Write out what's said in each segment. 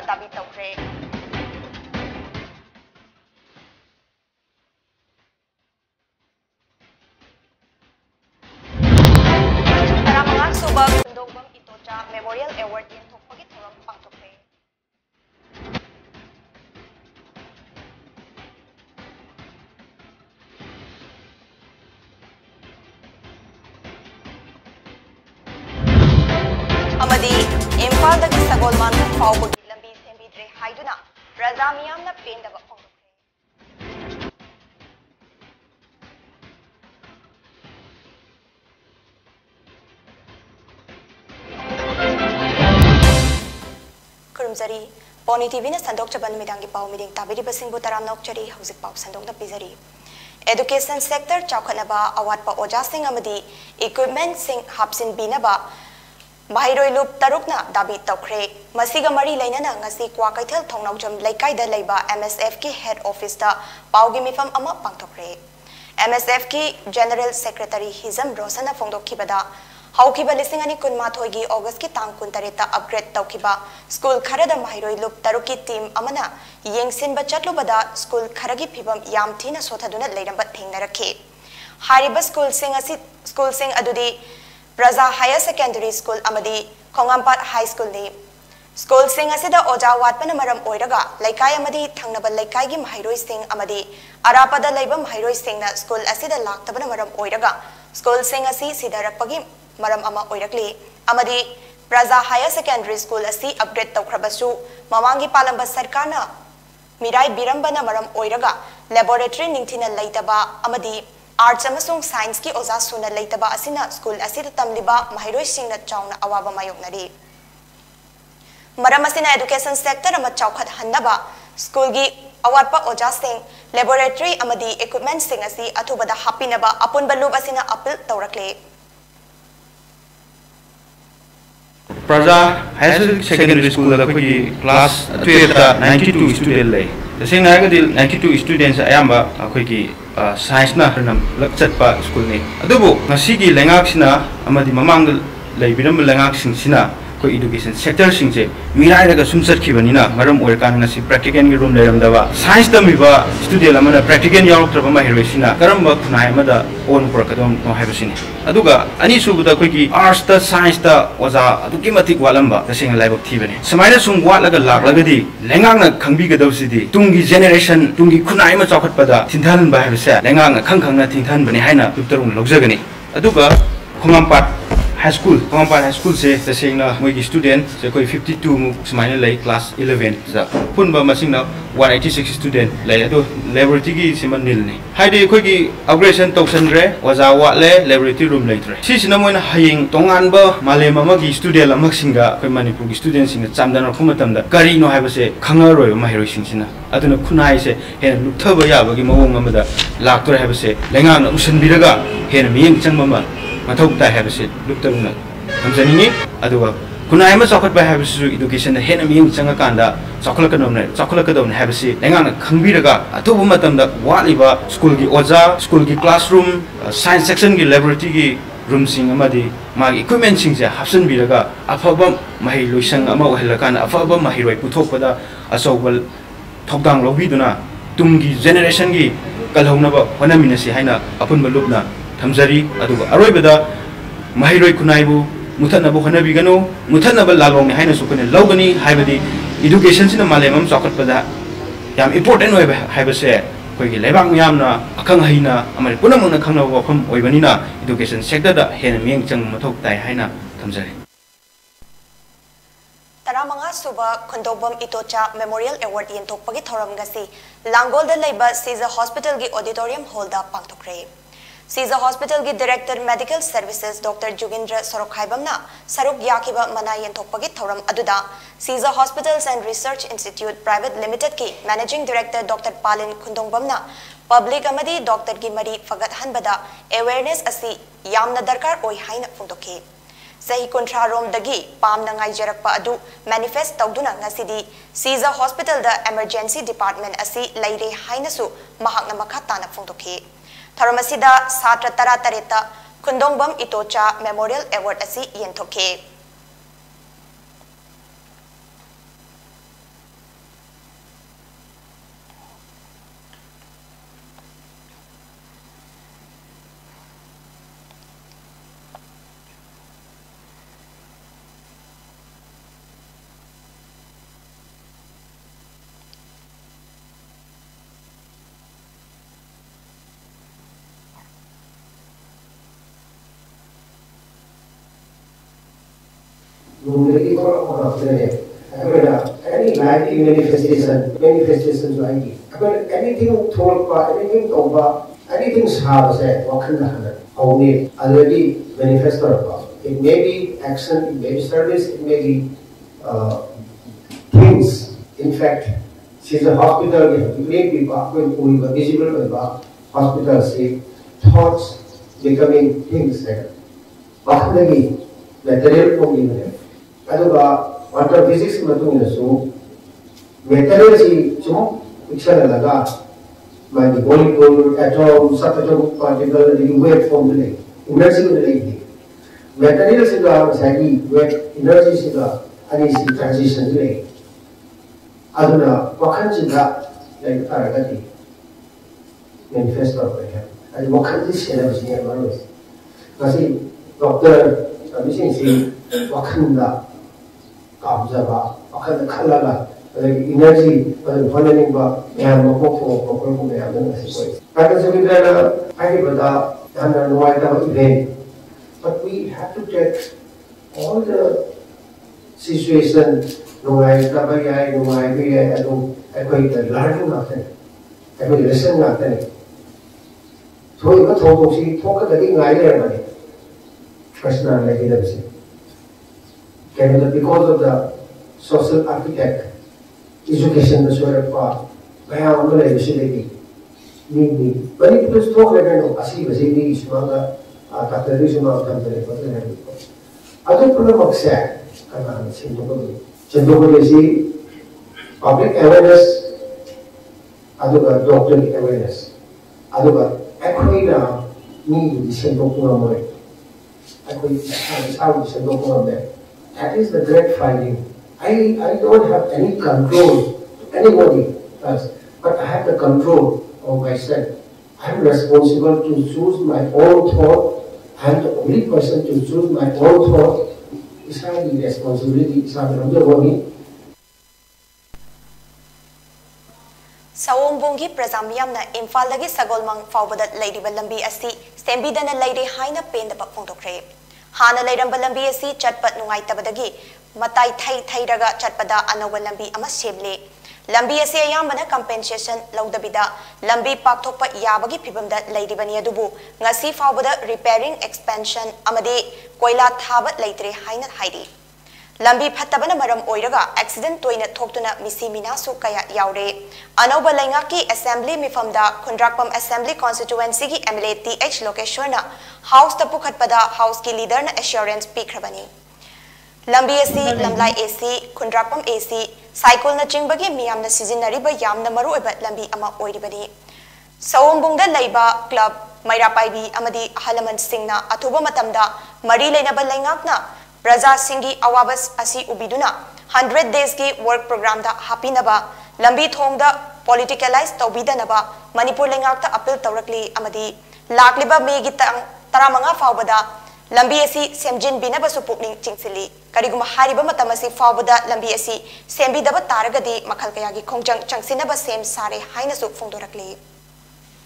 दाबी तौरे सुबह खुंदोंबम इतोचा memorial award येंथोकपगी थौरम पांथोकरे अमदी इम्फालदगी सगोलमान फाउबगी लंबी सेंबिद्रे हाइदुना प्रजा मियामना पेंदब खुरुमजरी पोनी टीवी ने संदोक चबन मिदांगी पाव मीटिंग ताबिरी बसिंग बुतराम नोकचरी हौजिक पाव संदोक न पिजरी एजुकेशन सेक्टर चाखनबा अवाटपा ओजा सिंह अमदी इक्विपमेंट सिंह हापसिन बीनबा माहिरोई लुप तरुकना दाबी तौखरे मसीगा मरी लेनना ngasi क्वा कैथल थोंनाउजम लेकाइदा लेबा MSF की हेड ऑफिस दा पावगी मिफम अमा पांथोखरे MSF की जनरल सेक्रेटरी हिजम रोशन फोंदोखिबदा हौखिबा लिसिंग अनि कुनमाथोगी अगस्त की तांग कुनतरेता अपग्रेड तौखिबा स्कूल खरदा माहिरोई लुप तरुकी टीम अमना येंगसिनबा चटलुबदा स्कूल खरगी फिबम याम थीना सोथदुना लेरंबा थेंगनरखे हारिबा स्कूल सिंग अदुदी प्रजा हायर सेकेंडरी स्कूल अमदी खोंगामपाट हाई स्कूल ने स्कूल सिंग असिदा ओजा वाटपन मरम ओइरगा लैकाय अमदी थंगनबा लैकायगी माहिरोई सिंग अमदी अरापदा लैबा माहिरोई सिंगना स्कूल असिदा लाक्तबन मरम ओइरगा स्कूल सिंग असि सिदारपगी मरम अमा ओइरकली अमदी प्रजा हायर सेकेंडरी स्कूल असि अपग्रेड तौखरबसु ममांगी पालंबा सरकारना मिराई बिरंबना मरम ओइरगा लैबोरेटरी निंथिना लैतबा अमदी आर्ट्स अमसुंग साइंस की ओजा सुना लैतबा असिना स्कूल असिदा तमलिबा माहिरोई सिंगना चाउना अवाबा मायोगनरी मरम असिना एजुकेशन सेक्टर अमा चौखत हन्नबा स्कूल की अवाटपा ओजा सिंग लैबोरेटरी अमदी इक्विपमेंट सिंग असि अथुबदा हापिनबा अपुनबा लुब असिना अपील तौरकले प्रजा हायर सेकेंडरी स्कूल की क्लास 12 दा 92 स्टूडेंट ले तसेंग नागदिल 92 स्टूडेंट्स अयाम्बा अखोई साइंस ना लक्चटपा स्कूल ने अदुबो ngasi lengaksina amadi mamang leibiram lengaksina ko education sector singse mirai daga sumsat khibanina maram oirkan ngasi practical gi room leiramdaba science tamiba student amana practical yarotraba ma heroisina karamba khunai amada on prakadom no haibasini aduga ani subuda koi gi arts ta science ta oza aduki matik walamba tasing laibok thibani samaina sum watlaga laklagadi lengangna khangbi gadawsidi tungi generation tungi khunai ma chawkhatpada thinthan ba haibase lengangna khangkhangna thinthan bani haina duptarung logjagani aduga khomampat high school से तसेंगना मोइगी student से कोई 52 मु समाइना लै class 11 जा पुनबा मसिंगना 186 student लै अदो laboratory की सिमन निलनि हाइदे खोगी अपग्रेडेशन तौसनरे वजा वाले लैबोरेटरी रूम लैत्रे सिसिना मोइना हायिंग तोंगानबा मालेम अमगी स्टूडेंट अमसिंगा कोइ मणिपुर की स्टूडेंट सिंग चामदन रखुमतमदा करिनो हाइबसे खंगरोय माहिरोय सिंसिना अदुना खुनाइ से हेन लुथबा याबगी मवोंग अमदा लाक्तोर हाइबसे लेंगांग उसन हेन मियंग चंगबमा मथौ ताय हाइबसे लुक्तरुना हमजनिनि अदुवा खुनाय मा चौखटबा हाइबसु एजुकेशन हेन मियंग चंगा कांदा चौखलकदोमने हाइबसे लेंगांग खंगबिरगा अथुबु मतमदा वालिबा स्कूल की ओजा स्कूल की क्लासरूम साइंस सेक्शन की लैबोरेटरी की रूम सिंग अमदी मागी इक्विपमेंट सिंग से हापसन बिरगा अफबा माहि लोइसंग अमा ओहलकान अफबा माहि रोय पुथोकपदा असौबल थोकदांग लोबिदुना तुमगी जेनरेशन की कलहौनबा होनामिनसी हाइना अपुनबा लुबना थमजरी अदुगा अरोइबदा माहिरोय खुनाइबु मुथनबु होनबिगनो मुथनबा लालोंनि हाइना सुकने लौगनी हाइबदी एजुकेशन सिना मालेमम चौखटपदा याम इम्पोर्टेंट होय हाइबसे कोइगी लेबांग यामना अखंग हाइना अमरि पुनमना खंगना वफम ओइबनिना एजुकेशन सेक्टर दा हेन मियंग चंग मथौक ताय हाइना थमजरी तरामंगा सुबह खुंदोबम इतोचा मेमोरियल अवार्ड येंथोकपगी थौरम गसी लांगोलदा लेबा सीजर हॉस्पिटल की ऑडिटोरियम हॉल दा पांथोकरे सीजर हॉस्पिटल की director medical services doctor Jugindra सरोखाइबमना सरुक याखिबा मना येंथोकपगी थौरम अदुदा Shija hospitals and research institute private limited की मैनेजिंग डायरेक्टर डॉक्टर पालिन खुंदोंबमना पब्लिक अमदी डॉक्टर की मरी फगत हनबदा अवेयरनेस असि यामना दरकार ओइ हाइना फोंदोखे सही कुंट्रा रोमदगी पामना ngaijरकपा अदु मैनिफेस्ट तौदुना ngasiदी सीजर हॉस्पिटल दा इमरजेंसी डिपार्टमेंट असि लैरे हाइनसु महाकना मखा ताना फोंदोखे थरमसिदा सात्र तरा तरेता खुंदोंबम इतोचा मेमोरियल अवार्ड असि येंथोखे any lighting manifestations like anything told by anything over anything hard say what can happen only already manifesto about it may be action, it may be service, it may be things. In fact, she's a hospital, we have to make people when visible about hospital see thoughts becoming things like material only. Water physics so material picture by the molecule, atom, subatomic particle, the wave form energy materials is the energy is the transition delay. Aduna wakan sida like taragati manifesto by him. And wakan this syllabus here maros. Kasi doctor abising si wakan da kabzaba wakan da khalaga energy following ba yam ko yam na si. Kada sa bidala ay bada ana nuai da event. But we have to take all the situation nuai tabay nuai bi adu ay learning natin ay lesson natin so iba thong si thok ka dagi ngai le mani personal like it is because of the social architect education the sort of kaya ang mga legislative ni bani plus thok le no asi basi ni ismanga tatari suma tamtare patna ni adu pula maksa kana Cendol is public awareness, aduga doctor awareness, aduga equina need cendol kumamore. How cendol kumamore. That is the great finding. I don't have any control to anybody else, but I have the control of myself. I'm responsible to choose my own thought. I'm the only person to choose my own thought. Israeli responsibility sa Ramjawani. Sawombongi Prazamyam na Imphaldagi Sagolmang Faubadat Lady Balambi Asi, Stembidana Lady Haina Pain the Bakpongtokre. Hana Lady Balambi Asi, Chatpat Nungai Tabadagi, Matai Tai Raga Chatpada Anawalambi Amasemle. Lambi Asi Ayamana compensation Laudabida, Lambi Paktopa Yabagi Pibamda Lady Baniadubu, Ngasi Faubada repairing expansion Amade, Koila Tabat Laitre Haina Heidi. Lambi Patabana Maram Oiraga, accident Toina Toktuna Misi Minasu Kaya Yaure, Anoba Langaki Assembly Mifamda, Kundrakpam Assembly Constituency MLA TH Location, House Tapukatpada, House Ki Leader Assurance Pikrabani. Lambi AC, Lamlai AC, Kundrakpam AC, Cycle na Chingbagi Miam na Sizinariba Yam na Maru Ebat Lambi Ama Oiribani. Sawombungda Laiba Club, Mairapaibi Amadi Halaman Singna, Atuba Matamda, Marile na Balangak na, Braza Singi Awabas Asi Ubiduna, 100 Days ki Work Program da Happy Naba, Lambi Thongda Politicalized Taubida Naba, Manipur Langakta Appeal Taurakli Amadi, Lakliba Megitang Taramanga Faubada, Lambi Asi Semjin Binaba Supukning Chingsili, Kariguma Hariba Matamasi Faubada, Lambi Asi, Sembi Daba Taragadi, Makalkayagi Kongjang Changsinaba Sem Sare Hainasu Fungdorakli.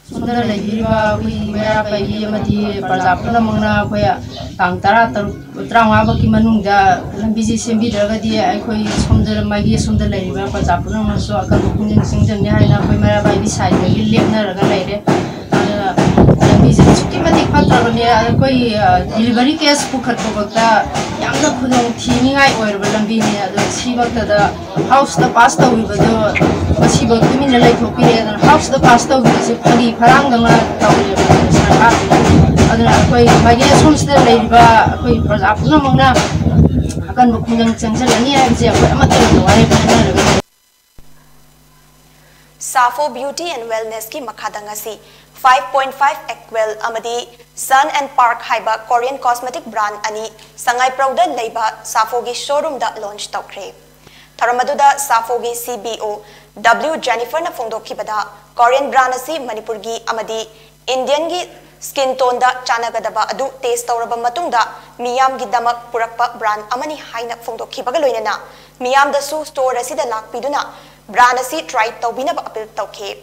Sundar Lagiva, we wear by Yamati, Pazapuna Mona, where Tangtara, Tramabaki Manunga, Lambizi Sembi Dragadia, I call you Sundar Magi Sundar Lagiva, Pazapuna, so I can sing the Nihana, Pimera by beside the Lilina Lady. Kimatic Patravonia, delivery case book at Bogota, younger Pudong Tiningai or Balambini, the Sibaka, the house the pasta with the Sibo Kimina Lake period, and house the pasta with the Pali Parangama, my guess was the Ladiva, Apuna, Akan Bukunang Tanzania, and Safo Beauty and Wellness ki Makadangasi 5.5 Equal Amadi Sun and Park Haiba Korean cosmetic brand ani Sangai Prouda Leiba Safo gi showroom da launch taukre. Taramaduda Safo gi CBO W Jennifer na Fongdokibada Korean brand asi Manipur gi Amadi Indian gi skin tone da chanagadaba adu taste tauraba matungda miyam gi damak purakpa brand amani haina Fongdokibaga loinana miyam da su store asida lakpiduna brand asi try taubinaba appeal tauke.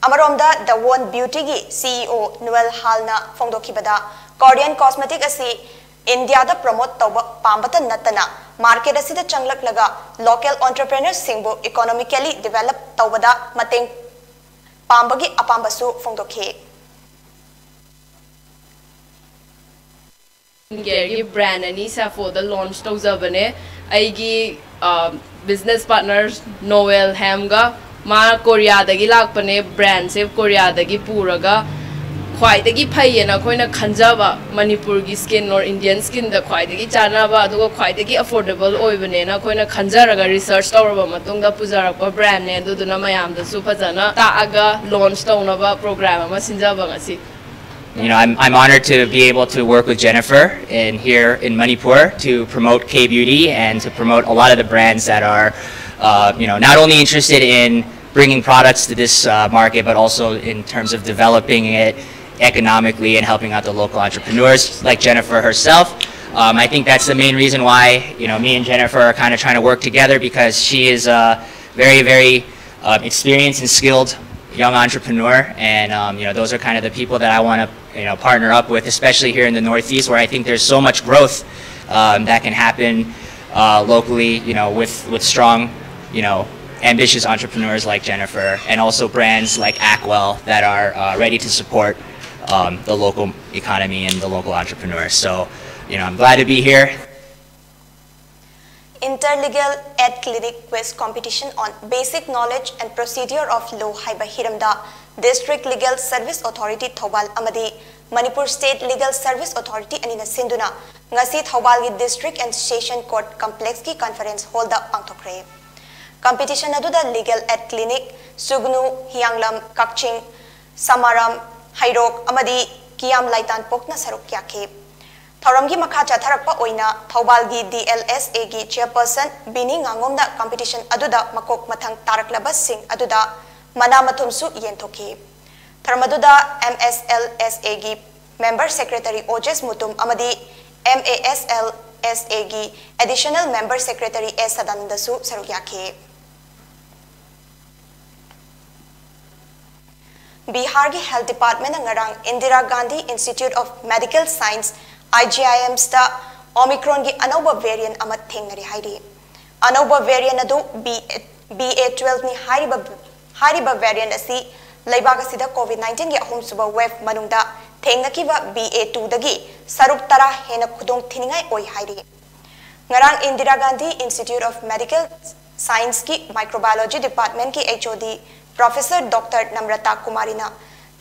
Amaromda the One Beauty gi CEO Noel Halna Fongdokibada Korean cosmetic asi India da promote tauba pambata natana market asida changlak local entrepreneurs singbu economically develop tawada mateng pambagi apambasu fongdokhe. Gary brand anisa for the launch tawzabane aigi business partners Noel Hamga ma Korea dagi lakpane brand se Korea dagi puraga khwaidagi phayena khoina khanjaba Manipur gi skin or Indian skin da khwaidagi chanaba adugo khwaidagi affordable oibane na khoina khanjaraga research tawraba matungda pujarakpa brand ne aduduna mayam da su phajana taaga launch tawnaba program ama sinjaba ngasi. You know, I'm honored to be able to work with Jennifer here in Manipur to promote K-beauty and to promote a lot of the brands that are, you know, not only interested in bringing products to this market, but also in terms of developing it economically and helping out the local entrepreneurs like Jennifer herself. I think that's the main reason why, you know, me and Jennifer are kind of trying to work together, because she is a very, very experienced and skilled young entrepreneur, and you know, those are kind of the people that I want to, you know, partner up with, especially here in the Northeast, where I think there's so much growth that can happen locally, you know, with strong, you know, ambitious entrepreneurs like Jennifer, and also brands like Ackwell that are ready to support the local economy and the local entrepreneurs. So, you know, I'm glad to be here. Interlegal Ed Clinic quiz competition on basic knowledge and procedure of law haiba hiramda District Legal Service Authority Thobal amadi Manipur State Legal Service Authority anina sinduna ngasi Thobal gi District and Session Court Complex ki conference hall da pangthokre. Competition aduda Legal Ed Clinic Sugnu Hianglam Kakching Samaram Hairok amadi Kiam Laitan Pokna saruk yakhe. Thoramgi makha chatharakpa oina Thaubalgi DLSA gi chairperson Bini Ngangomna competition aduda makok mathang taraklaba sing aduda manamathumsu yenthoki. Tharamuda MSLSA gi member secretary Ojes Mutum amadi MASLSA gi additional member secretary S Sadandasu sarugyakhe. Bihar gi Health Department ngarang Indira Gandhi Institute of Medical Science IGIM sta Omicron gi anova variant amat thengnari hairi. Anova variant adu BA12 ni hariba variant asi laibaga sida COVID-19 gi ahum suba wave manungda thengnakiba BA2 dagi saruk tara hena khudong thiningai oi hairi. Ngarang Indira Gandhi Institute of Medical Science ki Microbiology Department ki HOD Professor Dr. Namrata Kumarina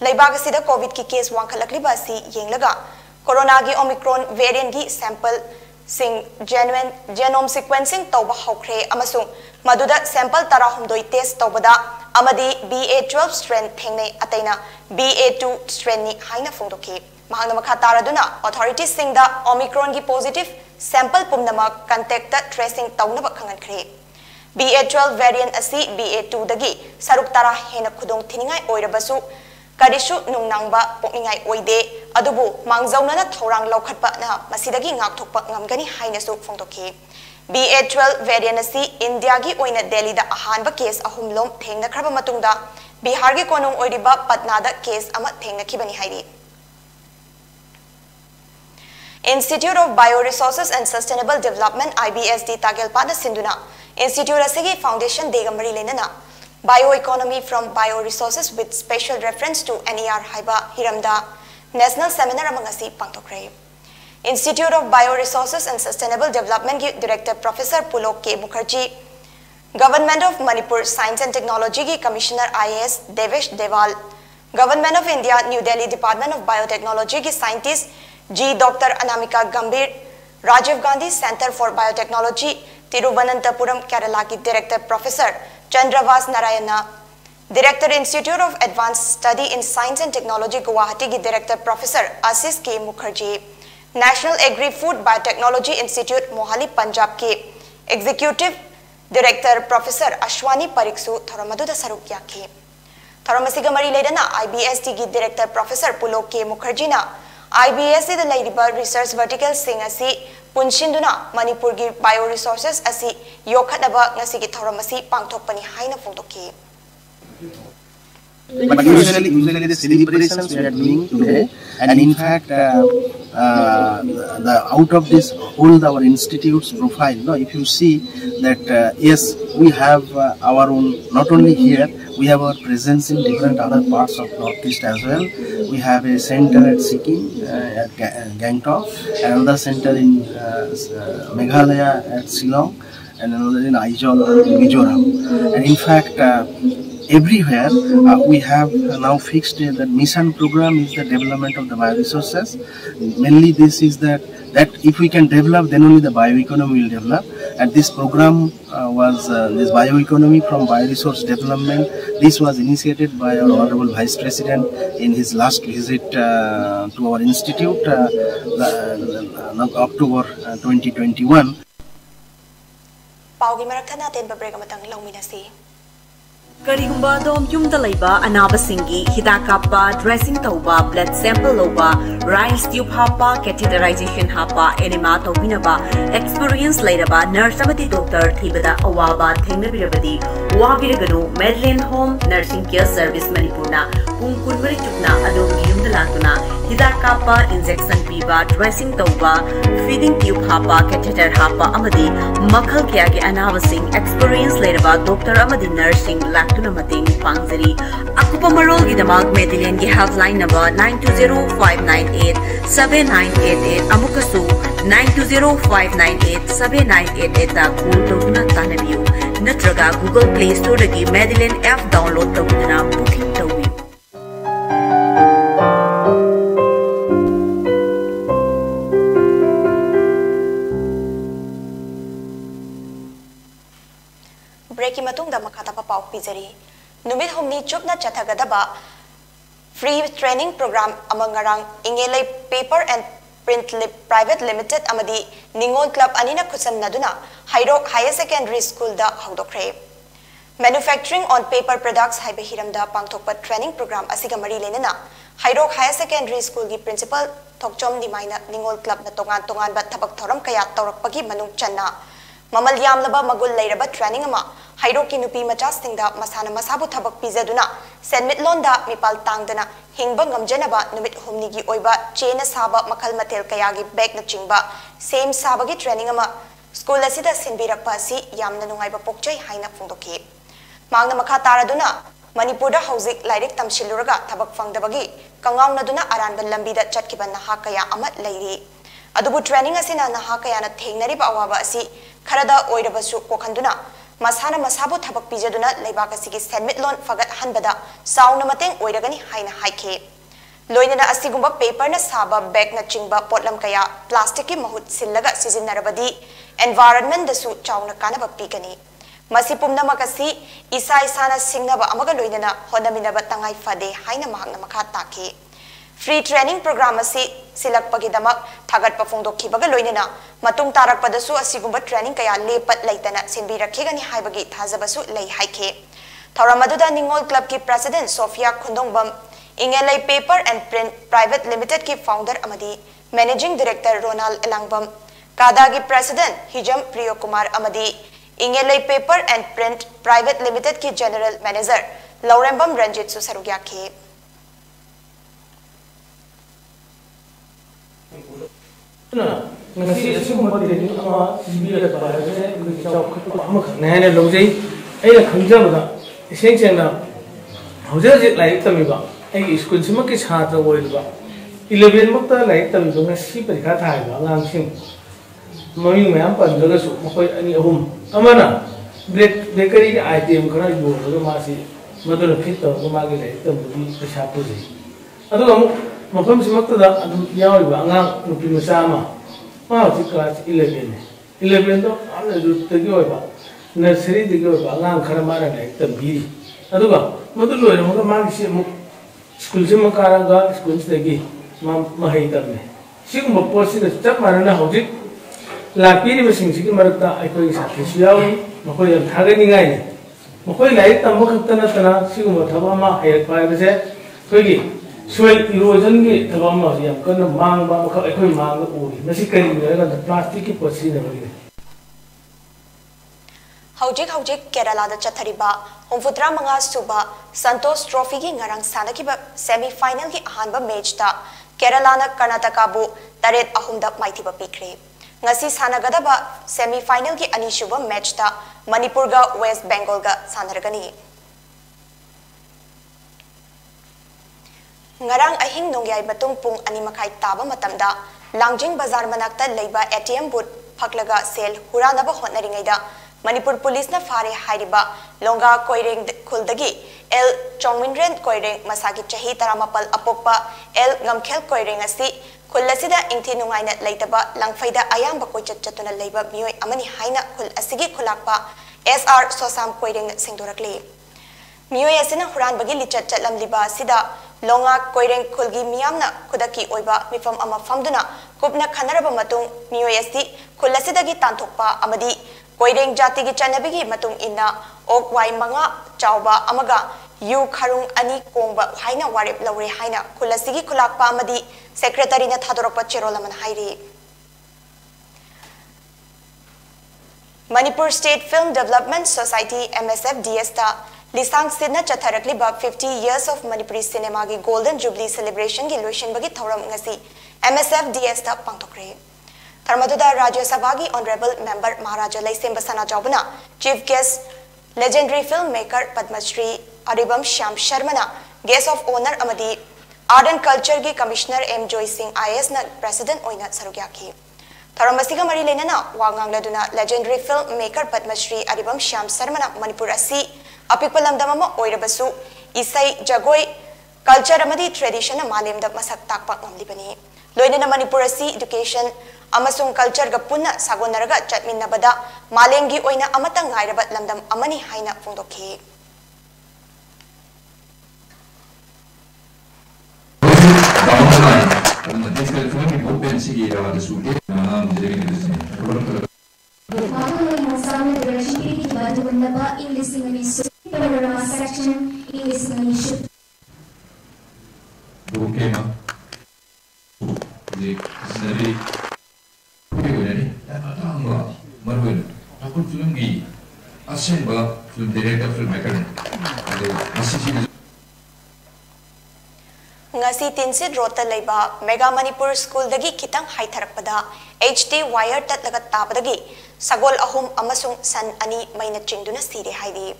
laibaga sida COVID ki case wankhalakliba asi yenglaga Corona gi Omicron variant gi sample sing genuine genome sequencing tawba hokre amasung maduda sample tarahumdoi test tawbada amadi BA12 strain thengnei ataina BA2 strain ni haina phongdoki mahangna makha taraduna authorities singda Omicron gi positive sample pumnama contact tracing tawnaba khangankhre BA12 variant asi BA2 dagi saruk tara hena khudong thiningai oirabasu Kadishu nungnangba pokningai oide adubu mangzauna na thorang laukhatpa na masidagi ngakthokpa ngamgani hainasu phongtokhi BA12 variant asi India gi oina Delhi da ahanba case ahumlom thengna khraba matungda Bihar gi konung oiriba Patna da case ama thengna khibani hairi Institute of Bioresources and Sustainable Development IBSD Tagelpa da Sinduna Institute asigi foundation degamari lenana Bioeconomy from Bioresources with special reference to NER Haiba Hiramda National Seminar amangasi pangtokre. Institute of Bioresources and Sustainable Development Director Professor Pulok K. Mukherjee, Government of Manipur Science and Technology Commissioner IAS Devesh Deval, Government of India New Delhi Department of Biotechnology Scientist G. Dr. Anamika Gambhir, Rajiv Gandhi Center for Biotechnology Tiruvananthapuram Kerala Director Professor Chandravas Narayana, Director Institute of Advanced Study in Science and Technology Guwahati Director Professor Asis K. Mukherjee, National Agri-Food Biotechnology Institute Mohali Punjab K. Executive Director Professor Ashwani Pariksu Thoramadu da Saruk Yakhe. Thoramasiga Mari Ledana IBSD Director Professor Pulok K. Mukherjee na IBSD the Ladybird Research Vertical Singasi Punshinduna Manipur gi Bioresources asi Yokhatnaba ngasi gi thoramasi pangthokpani haina phongtokhi But usually the celebrations we are doing today, and in fact, the out of this all our institutes profile. No, if you see that yes, we have our own. Not only here, we have our presence in different other parts of Northeast as well. We have a center at Sikkim, at Gangtok, another center in Meghalaya at Shillong, and another in Aizawl, Mizoram. And in fact, everywhere we have now fixed that mission program is the development of the bioresources. Mainly this is that if we can develop, then only the bioeconomy will develop. And this program was this bioeconomy from bioresource development. This was initiated by our Honorable Vice President in his last visit to our institute, October 2021. Paugi maraktana ten babrega matang longminasi. Karigumba dom yumda laiba anabasingi hidak kappa dressing tauba blood sample loba rice tube hapa catheterization hapa enema tobinaba experience lairaba nurse amati doctor thibada awaba thengnabirabadi wabiraganu Medland Home Nursing Care Service Manipurna pungkunmari chukna adom yumda latuna hidak kappa injection piba dressing tauba feeding tube hapa catheter hapa amadi makhal kya ge anabasing experience lairaba doctor amadi nursing tuna mating pangzari akupa marol gi damag Medland gi helpline number 9205987988 amukasu 9205987988 ta call tawna tanabiu natraga Google Play Store gi Medland app download tawna booking tawi breaking matungda makata pa pau pizari numit homni chupna chathagadaba free training program amangarang ingelay paper and print private limited amadi ningon club anina khusam naduna Hairok Higher Secondary School da hawdokre manufacturing on paper products haibe hiramda pangthokpa training program asiga mari lenana Hairok Higher Secondary School gi principal thokchom dimaina ningon club na tongan ba thabak thoram kaya tawrakpagi manung channa mamal yamlaba magul lairaba training ama Hairok ki nupi macha singda masana masabu thabak pizaduna senmitlon da mipal tangdana hingba ngamjanaba numit humni gi oiba chena saba makhal matel kaya gi bag na chingba same saba gi training ama school asida sinbirakpa si yamna nungaiba pokchai haina phungdoki mangna makha taraduna Manipurda hauzik lairik tamshiluraga thabak phangdabagi kangawnaduna aranba lambida chatkiba naha kaya ama lairi adubu training asina naha kaya na thengnariba awaba asi kharada oirabasu kokhanduna masana masabu thabak pijaduna leibaka sigi senmitlon fagat hanbada sauna mateng oiragani haina haike loinana asigumba paper na saba bag na chingba potlam kaya plastic ki mahut sillaga sijinnarabadi environment dasu chauna kanaba pigani masipumna makasi isa isana singnaba amaga loinana honaminaba tangai fade haina mahakna makha taki free training program asi silakpagi damak thagat pafungdokhi baga loinana matung tarak padasu asigumba training kaya lepat laitana sinbi rakhegani haibagi thajabasu lei haike thoramaduda ningol club ki president Sophia Khundongbam ingelai paper and print private limited ki founder amadi managing director Ronald Elangbam kada ki president Hijam Priyo Kumar amadi ingelai paper and print private limited ki general manager Laurembam Ranjit Susarugya ke ngasi asumba training ama bia barage ngi chau khatu ama khane ne lojai ai la khangjabada iseng chena hauja je lai tamiba ai school sima ki chhatra oilba 11 makta lai tamiba ngasi parikha thai ba ngang sing moi mayam pandaga su khoi ani ahum amana bakery item khara yo ga ma si madura fit to ma gi lai tambi pesa puji adu amu mafam simakta da adu yawi ba ngang nupi masama ma class 11 do ana du tagi oiba nursery tagi oiba ngang khara mara lai tambi aduga madu loi mo ma gi mu school se makaranga school tagi ma hai tamne sigum posi da chap marana hoji lapiri basing sigi marakta aikoi sathi siyawi makoi yam thagani ngai ne makoi lai tambo khattana tana sigum thaba ma hai pai base koigi soil erosion ki thabama yam kana mang ba makha aikoi mang uri masi kari ga plastic ki posi na bari Hojik Kerala da Chathariba, Homfutra Manga Suba, Santos Trophy gi ngarang sanakiba semi-final gi ahanba match ta Kerala na Karnataka bu Taret Ahumda Maithiba Pikre. Ngasi sanagadaba semi-final gi anishuba match ta Manipur ga West Bengal ga sanaragani. Ngarang ahing nongyay batung pung animakai taba matamda Langjing Bazar manakta leiba ATM booth phaklaga sel huranaba hotnaringayda Manipur Police na fare hairiba Longa Koireng Kuldagi El Chongminren Koireng Masaki Chahi Taramapal Apokpa El Ngamkhel Koireng asi Kullasida Ingti Nungaina Laitaba Langfaida Ayamba Koichat Chatuna Leiba Mioi Amani Haina Kul Asigi Kulakpa SR Sosam Koireng Singdorakli Mioi Asina Huran Bagi Lichat Chatlam Liba Sida Longa Koireng Kulgi Miyamna Kudaki Oiba Mifam Ama Famduna Kupna Khanaraba Matung Mioi Asi Kullasidagi Tantokpa Amadi Koireng Jati gi Chanabigi Matung Inna Ok Wai Manga Chauba Amaga Yu Kharung Ani Kongba Haina Warip Laure Haina Kulasigi Kulakpa Amadi Secretary na Thadoropa Cherolaman Hairi Manipur State Film Development Society MSF DSTA Lisang Sidna Chatharakli ba 50 years of Manipuri cinema gi Golden Jubilee celebration gi Lucian Bagi Thoram ngasi MSF DSTA Pangtokre Tharmaduda Rajya Sabha gi Honorable Member Maharaja Laisem Basana Jobuna Chief Guest Legendary Filmmaker Padma Shri Aribam Shyam Sharmana Guest of Honor Amadi Art and Culture gi Commissioner M Joy Singh IS na President Oina Sarugyaki Tharamasiga Mari Lenana Wangang Laduna Legendary Filmmaker Padma Shri Aribam Shyam Sharmana Manipur asi Apikpalamdamama Oirabasu Isai Jagoi Culture Amadi Tradition Malemda Masak Takpak Ngamlibani Loinana Manipur asi Education Amasung culture ga punna sagonaraga chatminnabada malengi oina amatang ngairabat lamdam amani haina phongdokhi Ngasi Tinsid Rota Leiba Mega Manipur School dagi kitang haitharakpada HD wire tatlaga tabadagi sagol ahum amasung san ani maina chingduna sire haidi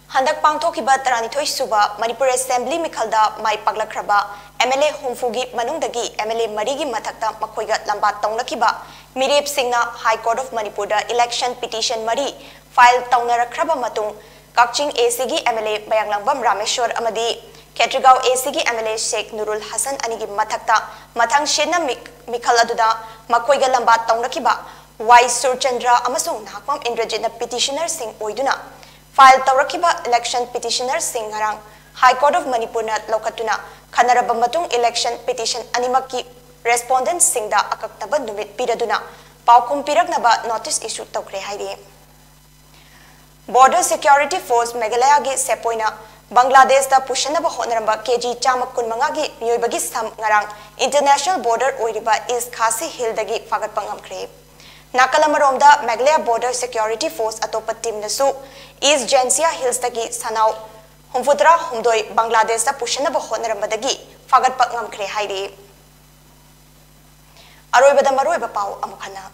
Handak pangthokiba taranithoi suba Manipur Assembly Mikhalda mai paglakraba MLA Humfugi manungdagi MLA Marigi mathakta makoiga lamba taungnakiba Mirep Singna High Court of Manipur da election petition mari file taunarakraba matung Kakching ACG MLA Bayanglambam Rameshwar Amadi Ketrigao ACG MLA Sheikh Nurul Hassan Anigi mathakta mathang shena Mikhal aduda makoiga lamba taungnakiba Y Surchandra amasung Nakwam Indrajit petitioner sing oiduna File Taurakiba election petitioner Singharang High Court of Manipur na Lokatuna Khanarabamatung election petition animaki respondent Singda Akaktaba Numit Piraduna Paukum Piragnaba notice issue Tokre Haidi Border Security Force Meghalaya gi Sepoina Bangladesh da Pushanaba Honaramba KG Chamakun Mangagi Miyobagi Sam Ngarang International Border Oiriba is Khasi Hill dagi Fagat Pangamkre Nakalamaromda Meghalaya Border Security Force Atopa Team Nasu East Jensia Hills dagi Sanau Humfutra Humdoi Bangladesh da Pushanaba Honaramba dagi Fagat Pangamkre Haidi Aroibada Maroiba Pau Amukhana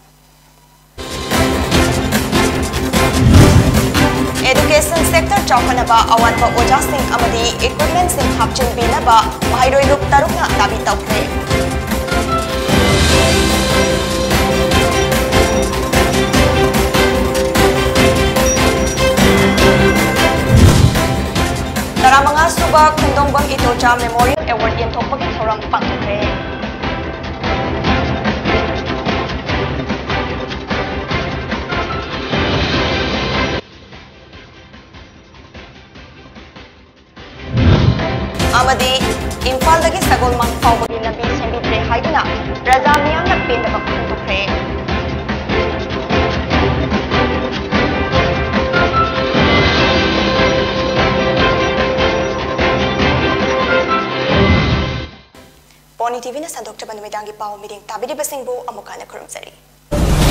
Education sector chaukanaba awatpa oja sing amadi equipment sing hapchin binaba mahairoi luk tarukna dabi tawkre Taramanga suba Kundongbang Itocha Memorial Award yenthokpagi thoram pangthokre Amadi Imphal dagi sagol mang phawbagi lambi sembidre haiduna raja miyamna pendaba phongdokre PONYTV na sandok chaban midangi pau meeting tabidi basingbo amukana kurumsari ꯍꯥꯏꯖꯔꯤ